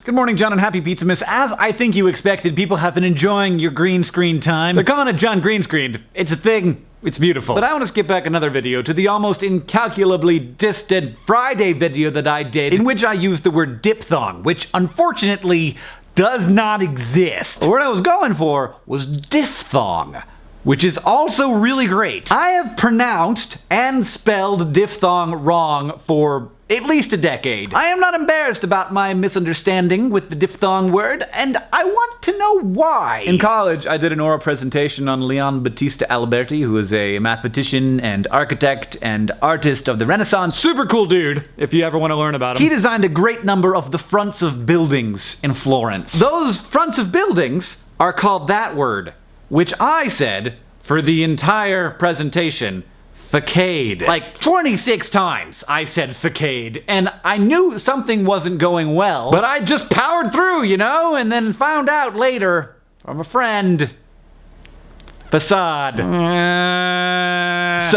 Good morning, John, and happy Pizzamas. As I think you expected, people have been enjoying your green screen time. They're calling it John Green Screened. It's a thing. It's beautiful. But I want to skip back another video to the almost incalculably distant Friday video that I did, in which I used the word diphthong, which unfortunately does not exist. The word I was going for was diphthong, which is also really great. I have pronounced and spelled diphthong wrong for at least a decade. I am not embarrassed about my misunderstanding with the diphthong word, and I want to know why. In college, I did an oral presentation on Leon Battista Alberti, who is a mathematician and architect and artist of the Renaissance. Super cool dude, if you ever want to learn about him. He designed a great number of the fronts of buildings in Florence. Those fronts of buildings are called that word, which I said, for the entire presentation, facade. Like 26 times I said facade, and I knew something wasn't going well, but I just powered through, you know, and then found out later from a friend, facade. So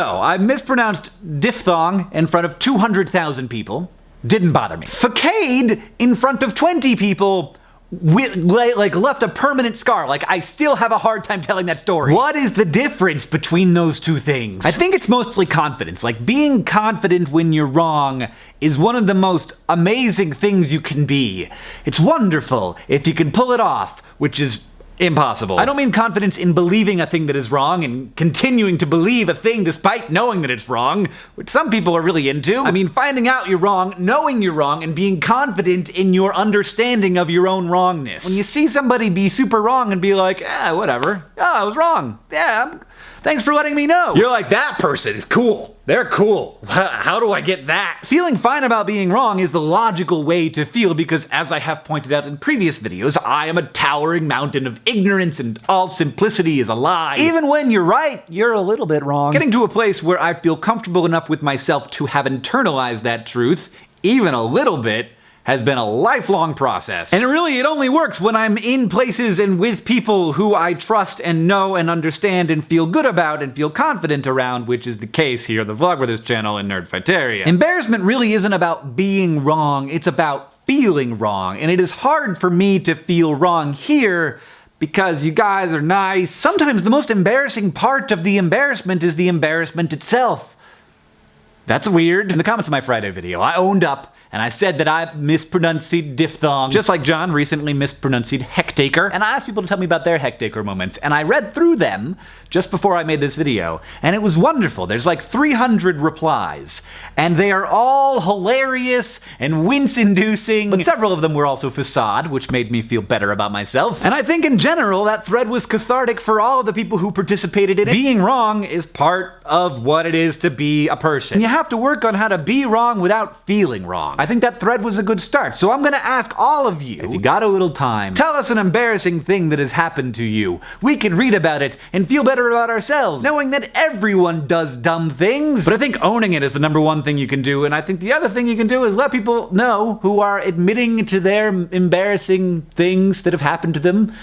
I mispronounced diphthong in front of 200,000 people. Didn't bother me. Facade in front of 20 people left a permanent scar. Like, I still have a hard time telling that story. What is the difference between those two things? I think it's mostly confidence. Like, being confident when you're wrong is one of the most amazing things you can be. It's wonderful if you can pull it off, which is impossible. I don't mean confidence in believing a thing that is wrong and continuing to believe a thing despite knowing that it's wrong, which some people are really into. I mean finding out you're wrong, knowing you're wrong, and being confident in your understanding of your own wrongness. When you see somebody be super wrong and be like, whatever. Oh, I was wrong. Yeah, thanks for letting me know. You're like, that person is cool. They're cool. How do I get that? Feeling fine about being wrong is the logical way to feel because, as I have pointed out in previous videos, I am a towering mountain of ignorance and all simplicity is a lie. Even when you're right, you're a little bit wrong. Getting to a place where I feel comfortable enough with myself to have internalized that truth, even a little bit, has been a lifelong process. And really, it only works when I'm in places and with people who I trust and know and understand and feel good about and feel confident around, which is the case here on the Vlogbrothers channel in Nerdfighteria. Embarrassment really isn't about being wrong, it's about feeling wrong. And it is hard for me to feel wrong here because you guys are nice. Sometimes the most embarrassing part of the embarrassment is the embarrassment itself. That's weird. In the comments of my Friday video, I owned up and I said that I mispronounced diphthong, just like John recently mispronounced hectaker, and I asked people to tell me about their hectaker moments, and I read through them just before I made this video, and it was wonderful. There's like 300 replies, and they are all hilarious and wince-inducing, but several of them were also facade, which made me feel better about myself. And I think in general, that thread was cathartic for all of the people who participated in it. Being wrong is part of what it is to be a person. And you have to work on how to be wrong without feeling wrong. I think that thread was a good start, so I'm gonna ask all of you, if you got a little time, tell us an embarrassing thing that has happened to you. We can read about it and feel better about ourselves, knowing that everyone does dumb things. But I think owning it is the #1 thing you can do, and I think the other thing you can do is let people know who are admitting to their embarrassing things that have happened to them,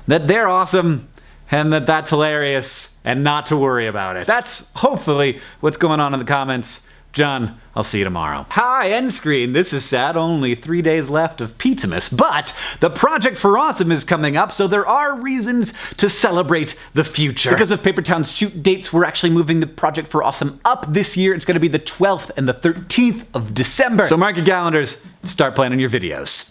that they're awesome, and that that's hilarious, and not to worry about it. That's hopefully what's going on in the comments. John, I'll see you tomorrow. Hi, end screen. This is sad. Only 3 days left of Pizzamas, but the Project for Awesome is coming up, so there are reasons to celebrate the future. Because of Papertown's shoot dates, we're actually moving the Project for Awesome up this year. It's going to be the 12th and the 13th of December. So mark your calendars and start planning your videos.